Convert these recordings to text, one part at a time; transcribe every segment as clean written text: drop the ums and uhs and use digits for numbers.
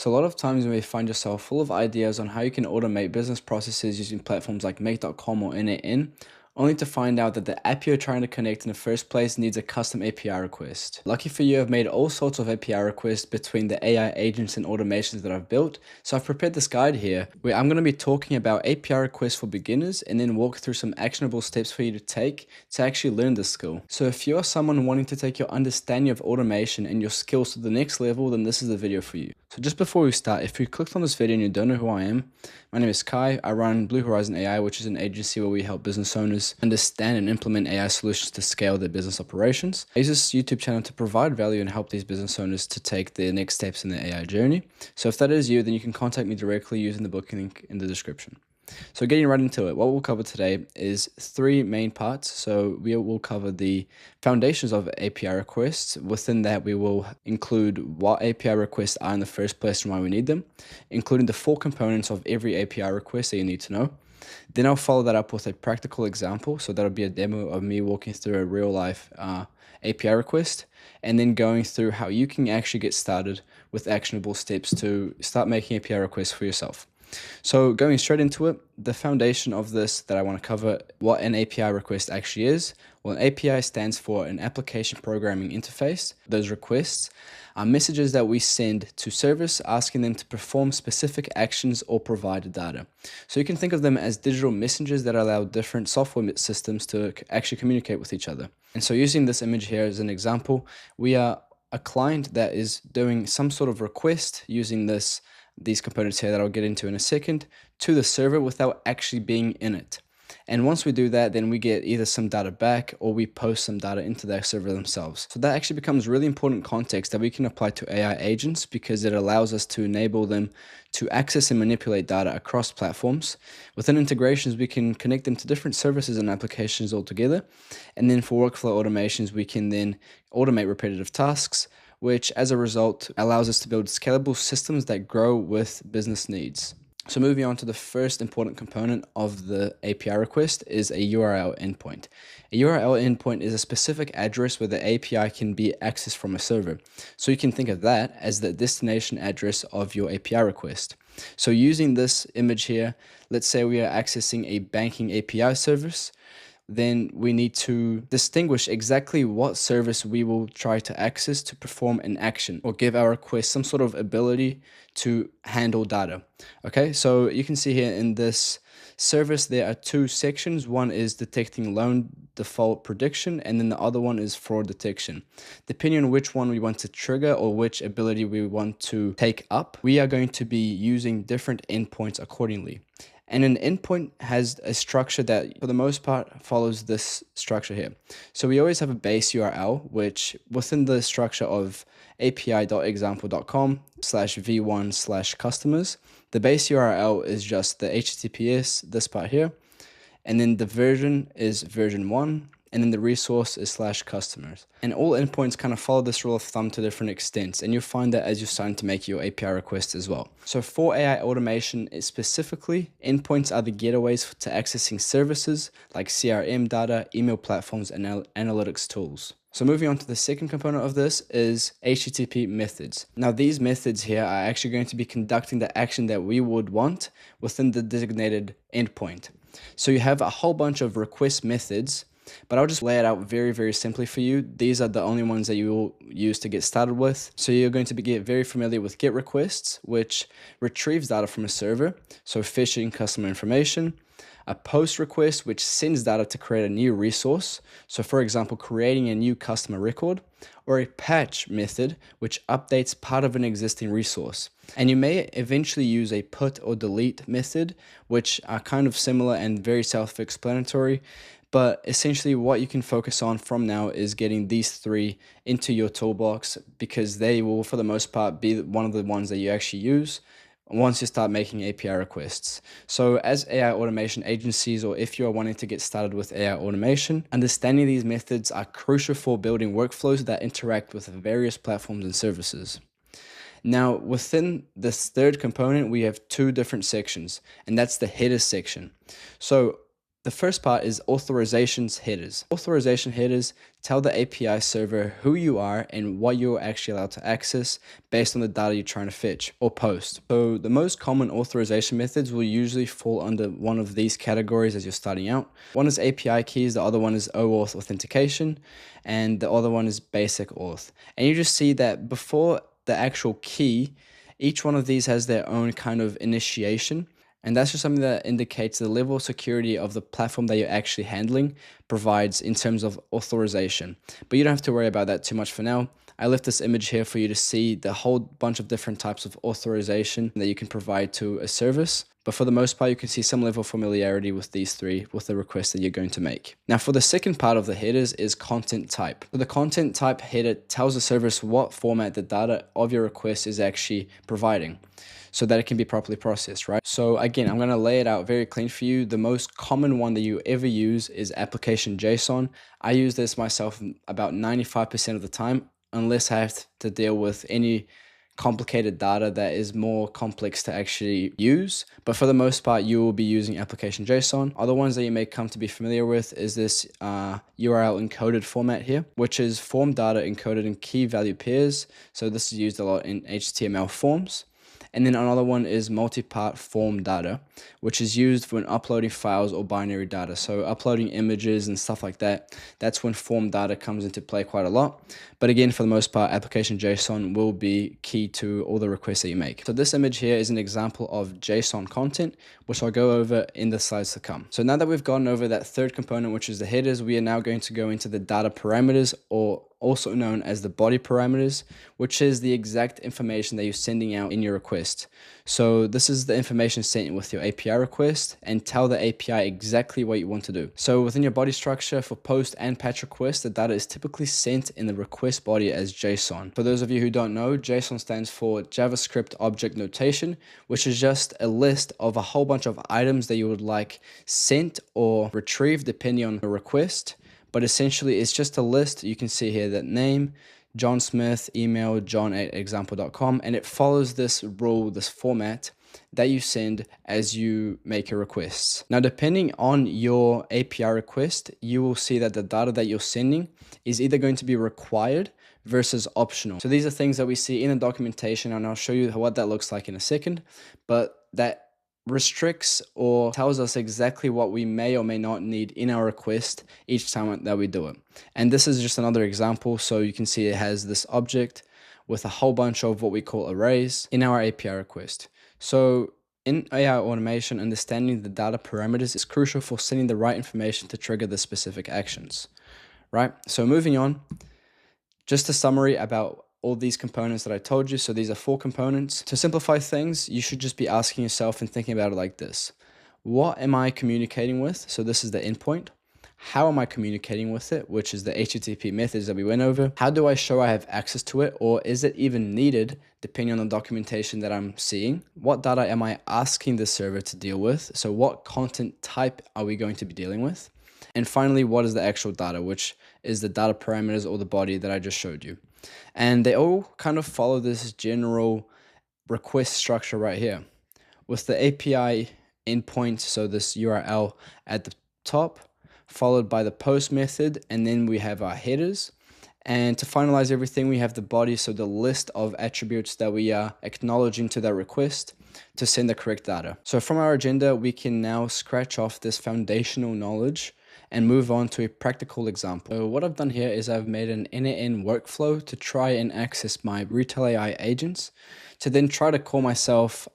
So a lot of times you may find yourself full of ideas on how you can automate business processes using platforms like Make.com or N8N, only to find out that the app you're trying to connect in the first place needs a custom API request. Lucky for you, I've made all sorts of API requests between the AI agents and automations that I've built, so I've prepared this guide here where I'm going to be talking about API requests for beginners and then walk through some actionable steps for you to take to actually learn this skill. So if you're someone wanting to take your understanding of automation and your skills to the next level, then this is the video for you. So just before we start, if you clicked on this video and you don't know who I am, my name is Kai. I run Blue Horizon AI, which is an agency where we help business owners understand and implement AI solutions to scale their business operations. I use this YouTube channel to provide value and help these business owners to take their next steps in their AI journey. So if that is you, then you can contact me directly using the booking link in the description. So getting right into it, what we'll cover today is three main parts. So we will cover the foundations of API requests. Within that, we will include what API requests are in the first place and why we need them, including the four components of every API request that you need to know. Then I'll follow that up with a practical example. So that'll be a demo of me walking through a real life API request, and then going through how you can actually get started with actionable steps to start making API requests for yourself. So going straight into it, the foundation of this that I want to cover, what an API request actually is. Well, an API stands for an application programming interface. Those requests are messages that we send to service asking them to perform specific actions or provide data. So you can think of them as digital messengers that allow different software systems to actually communicate with each other. And so using this image here as an example, we are a client that is doing some sort of request using these components here that I'll get into in a second to the server without actually being in it. And once we do that, then we get either some data back or we post some data into their server themselves. So that actually becomes really important context that we can apply to AI agents because it allows us to enable them to access and manipulate data across platforms. Within integrations, we can connect them to different services and applications altogether. And then for workflow automations, we can then automate repetitive tasks, which as a result allows us to build scalable systems that grow with business needs. So moving on to the first important component of the API request is a URL endpoint. A URL endpoint is a specific address where the API can be accessed from a server. So you can think of that as the destination address of your API request. So using this image here, let's say we are accessing a banking API service. Then we need to distinguish exactly what service we will try to access to perform an action or give our request some sort of ability to handle data. Okay, so you can see here in this service, there are two sections. One is detecting loan default prediction, and then the other one is fraud detection. Depending on which one we want to trigger or which ability we want to take up, we are going to be using different endpoints accordingly. And an endpoint has a structure that, for the most part, follows this structure here. So we always have a base URL, which within the structure of api.example.com/v1/customers, the base URL is just the HTTPS, this part here, and then the version is version 1, and then the resource is /customers. And all endpoints kind of follow this rule of thumb to different extents, and you'll find that as you're starting to make your API requests as well. So for AI automation specifically, endpoints are the gateways to accessing services like CRM data, email platforms, and analytics tools. So moving on to the second component of this is HTTP methods. Now these methods here are actually going to be conducting the action that we would want within the designated endpoint. So you have a whole bunch of request methods, but I'll just lay it out very, very simply for you. These are the only ones that you will use to get started with. So you're going to get very familiar with GET requests, which retrieves data from a server, so fetching customer information. A POST request, which sends data to create a new resource, so for example, creating a new customer record, or a patch method, which updates part of an existing resource. And you may eventually use a put or delete method, which are kind of similar and very self-explanatory. But essentially what you can focus on from now is getting these three into your toolbox because they will, for the most part, be one of the ones that you actually use once you start making API requests. So as AI automation agencies, or if you're wanting to get started with AI automation, understanding these methods are crucial for building workflows that interact with various platforms and services. Now, within this third component, we have two different sections, and that's the header section. So The first part is authorizations headers. Authorization headers tell the API server who you are and what you're actually allowed to access based on the data you're trying to fetch or post. So the most common authorization methods will usually fall under one of these categories as you're starting out. One is API keys, the other one is OAuth authentication, and the other one is basic auth. And you just see that before the actual key, each one of these has their own kind of initiation. And that's just something that indicates the level of security of the platform that you're actually handling provides in terms of authorization. But you don't have to worry about that too much for now. I left this image here for you to see the whole bunch of different types of authorization that you can provide to a service. But for the most part, you can see some level of familiarity with these three with the request that you're going to make. Now, for the second part of the headers is content type. So the content type header tells the service what format the data of your request is actually providing, so that it can be properly processed, right? So again, I'm gonna lay it out very clean for you. The most common one that you ever use is application JSON. I use this myself about 95% of the time, unless I have to deal with any complicated data that is more complex to actually use. But for the most part, you will be using application JSON. Other ones that you may come to be familiar with is this URL encoded format here, which is form data encoded in key value pairs. So this is used a lot in HTML forms. And then another one is multi-part form data, which is used when uploading files or binary data. So uploading images and stuff like that, that's when form data comes into play quite a lot. But again, for the most part, application JSON will be key to all the requests that you make. So this image here is an example of JSON content, which I'll go over in the slides to come. So now that we've gone over that third component, which is the headers, we are now going to go into the data parameters, or also known as the body parameters, which is the exact information that you're sending out in your request. So this is the information sent with your API request, and tell the API exactly what you want to do. So within your body structure for post and patch requests, the data is typically sent in the request body as JSON. For those of you who don't know, JSON stands for JavaScript Object Notation, which is just a list of a whole bunch of items that you would like sent or retrieved depending on the request. But essentially, it's just a list. You can see here that name, John Smith, email, john@example.com, and it follows this rule, this format that you send as you make your requests. Now, depending on your API request, you will see that the data that you're sending is either going to be required versus optional. So these are things that we see in the documentation, and I'll show you what that looks like in a second, but that restricts or tells us exactly what we may or may not need in our request each time that we do it. And this is just another example. So you can see it has this object with a whole bunch of what we call arrays in our API request. So in AI automation, understanding the data parameters is crucial for sending the right information to trigger the specific actions, right? So moving on, just a summary about all these components that I told you. So these are 4 components. To simplify things, you should just be asking yourself and thinking about it like this. What am I communicating with? So this is the endpoint. How am I communicating with it, which is the HTTP methods that we went over? How do I show I have access to it, or is it even needed depending on the documentation that I'm seeing? What data am I asking the server to deal with? So what content type are we going to be dealing with? And finally, what is the actual data, which is the data parameters or the body that I just showed you. And they all kind of follow this general request structure right here with the API endpoint, so this URL at the top, followed by the post method, and then we have our headers. And to finalize everything, we have the body, so the list of attributes that we are acknowledging to that request to send the correct data. So from our agenda, we can now scratch off this foundational knowledge and move on to a practical example. So what I've done here is I've made an end-to-end workflow to try and access my Retail AI agents, to then try to call myself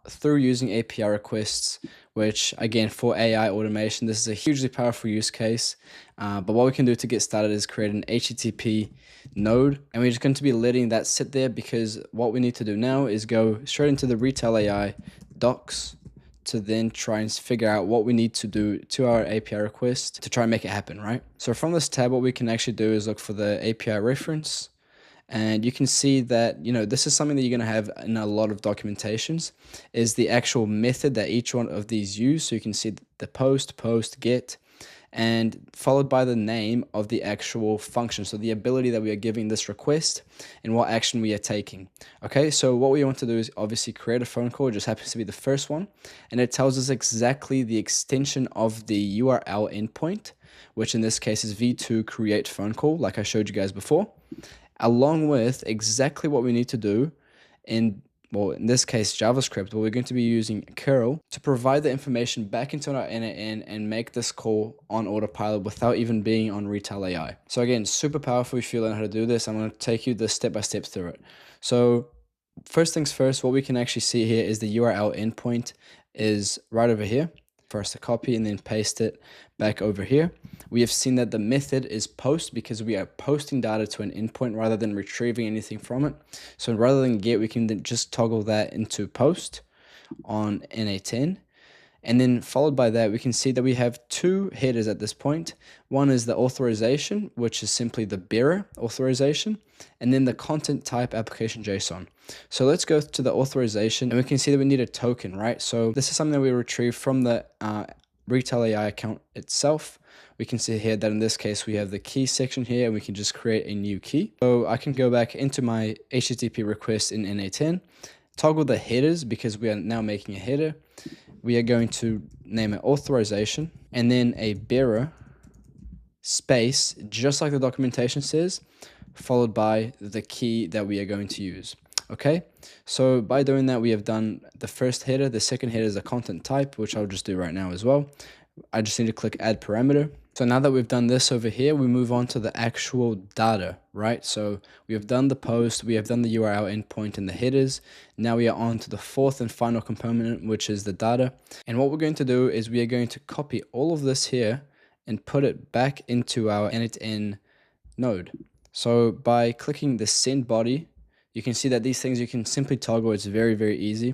through using API requests, which again, for AI automation, this is a hugely powerful use case. But what we can do to get started is create an HTTP node, and we're just going to be letting that sit there, because what we need to do now is go straight into the Retail AI docs to then try and figure out what we need to do to our API request to try and make it happen, right? So from this tab, what we can actually do is look for the API reference, and you can see that, this is something that you're going to have in a lot of documentations, is the actual method that each one of these use. So you can see the post, get, and followed by the name of the actual function. So the ability that we are giving this request and what action we are taking. Okay, so what we want to do is obviously create a phone call. It just happens to be the first one, and it tells us exactly the extension of the URL endpoint, which in this case is v2 create phone call, like I showed you guys before, along with exactly what we need to do in, well, in this case, JavaScript, but we're going to be using curl to provide the information back into our NAN and make this call on autopilot without even being on Retail AI. So again, super powerful if you learn how to do this. I'm going to take you the step-by-step through it. So first things first, what we can actually see here is the URL endpoint is right over here for us to copy and then paste it back over here. We have seen that the method is post because we are posting data to an endpoint rather than retrieving anything from it. So rather than get, we can then just toggle that into post on NA10. And then followed by that, we can see that we have two headers at this point. One is the authorization, which is simply the bearer authorization, and then the content type application JSON. So let's go to the authorization, and we can see that we need a token, right? So this is something that we retrieve from the Retail AI account itself. We can see here that in this case, we have the key section here, and we can just create a new key. So I can go back into my HTTP request in NA10, toggle the headers because we are now making a header. We are going to name it authorization and then a bearer space, just like the documentation says, followed by the key that we are going to use. Okay, so by doing that, we have done the first header. The second header is a content type, which I'll just do right now as well. I just need to click add parameter. So now that we've done this over here, we move on to the actual data, right? So we have done the post, we have done the URL endpoint and the headers. Now we are on to the fourth and final component, which is the data. And what we're going to do is we are going to copy all of this here and put it back into our init node. So by clicking the send body, you can see that these things you can simply toggle. It's very, very easy.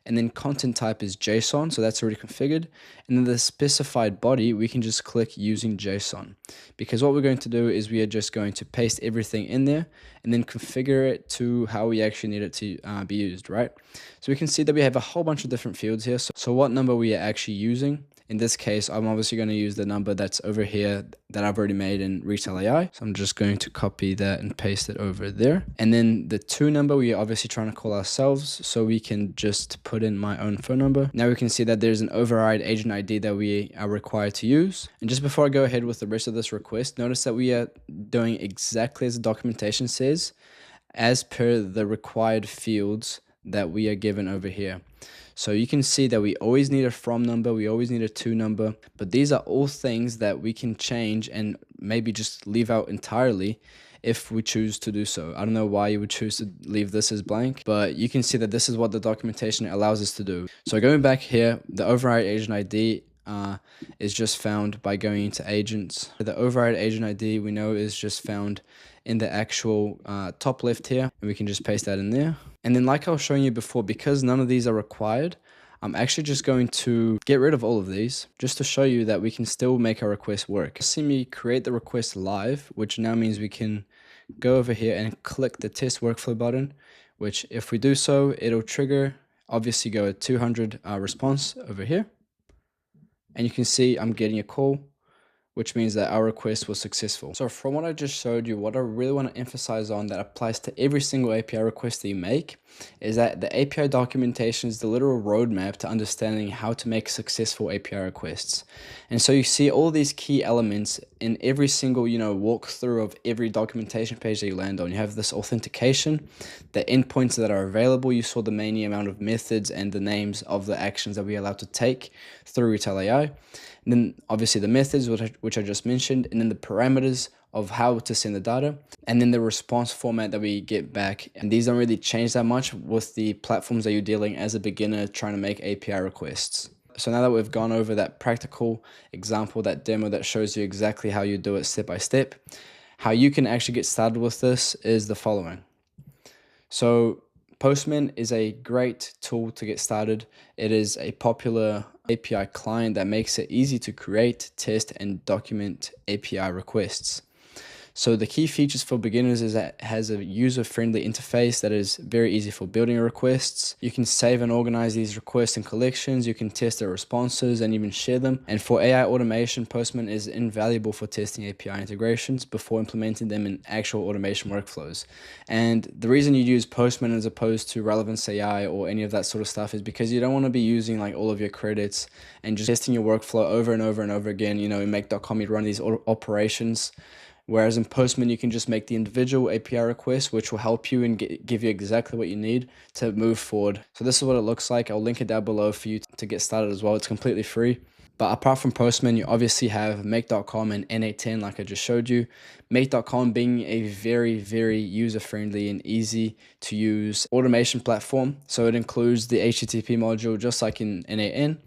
And then content type is JSON, so that's already configured. And then the specified body, we can just click using JSON. Because what we're going to do is we are just going to paste everything in there and then configure it to how we actually need it to be used, right? So we can see that we have a whole bunch of different fields here. So what number we are actually using. In this case, I'm obviously going to use the number that's over here that I've already made in Retail AI. So I'm just going to copy that and paste it over there. And then the to number, we are obviously trying to call ourselves. So we can just put in my own phone number. Now we can see that there's an override agent ID that we are required to use. And just before I go ahead with the rest of this request, notice that we are doing exactly as the documentation says, as per the required fields that we are given over here. So you can see that we always need a from number, we always need a to number, but these are all things that we can change and maybe just leave out entirely if we choose to do so. I don't know why you would choose to leave this as blank, but you can see that this is what the documentation allows us to do. So going back here, the override agent ID is just found by going into agents. The override agent ID we know is just found in the actual top left here, and we can just paste that in there. And then like I was showing you before, because none of these are required, I'm actually just going to get rid of all of these just to show you that we can still make our request work. See me create the request live, which now means we can go over here and click the test workflow button, which if we do so, it'll trigger, obviously go at 200 response over here. And you can see I'm getting a call, which means that our request was successful. So from what I just showed you, what I really want to emphasize on that applies to every single API request that you make is that the API documentation is the literal roadmap to understanding how to make successful API requests. And so you see all these key elements in every single, walkthrough of every documentation page that you land on. You have this authentication, the endpoints that are available. You saw the many amount of methods and the names of the actions that we are allowed to take through Retail AI. And then obviously the methods, which I just mentioned, and then the parameters of how to send the data, and then the response format that we get back. And these don't really change that much with the platforms that you're dealing as a beginner trying to make API requests. So now that we've gone over that practical example, that demo that shows you exactly how you do it step by step, how you can actually get started with this is the following. So Postman is a great tool to get started. It is a popular API client that makes it easy to create, test, and document API requests. So the key features for beginners is that it has a user-friendly interface that is very easy for building requests. You can save and organize these requests in collections, you can test their responses and even share them. And for AI automation, Postman is invaluable for testing API integrations before implementing them in actual automation workflows. And the reason you use Postman as opposed to Relevance AI or any of that sort of stuff is because you don't want to be using like all of your credits and just testing your workflow over and over and over again. You know, in Make.com, you run these operations. Whereas in Postman, you can just make the individual API requests, which will help you and give you exactly what you need to move forward. So this is what it looks like. I'll link it down below for you to get started as well. It's completely free. But apart from Postman, you obviously have Make.com and N8N like I just showed you. Make.com being a very, very user-friendly and easy to use automation platform. So it includes the HTTP module just like in N8N,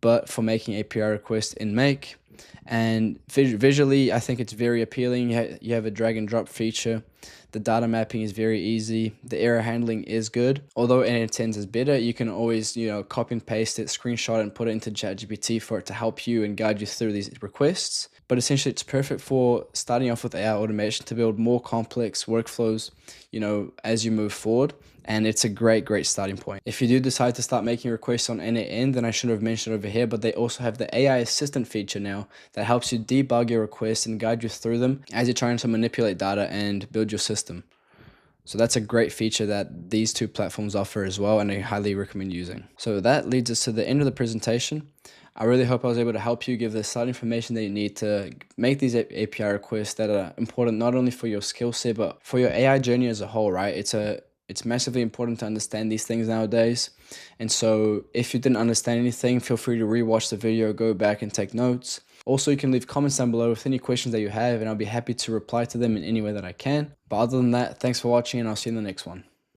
but for making API requests in Make. And visually, I think it's very appealing. You have a drag and drop feature. The data mapping is very easy. The error handling is good. Although N8N is better, you can always, copy and paste it, screenshot it, and put it into ChatGPT for it to help you and guide you through these requests. But essentially, it's perfect for starting off with AI automation to build more complex workflows, as you move forward. And it's a great, great starting point. If you do decide to start making requests on N8N, then I should have mentioned over here, but they also have the AI assistant feature now that helps you debug your requests and guide you through them as you're trying to manipulate data and build your system. So that's a great feature that these two platforms offer as well, and I highly recommend using. So that leads us to the end of the presentation. I really hope I was able to help you give the slight information that you need to make these API requests that are important not only for your skill set, but for your AI journey as a whole, right? It's massively important to understand these things nowadays. And so if you didn't understand anything, feel free to rewatch the video, go back and take notes. Also, you can leave comments down below with any questions that you have, and I'll be happy to reply to them in any way that I can. But other than that, thanks for watching, and I'll see you in the next one.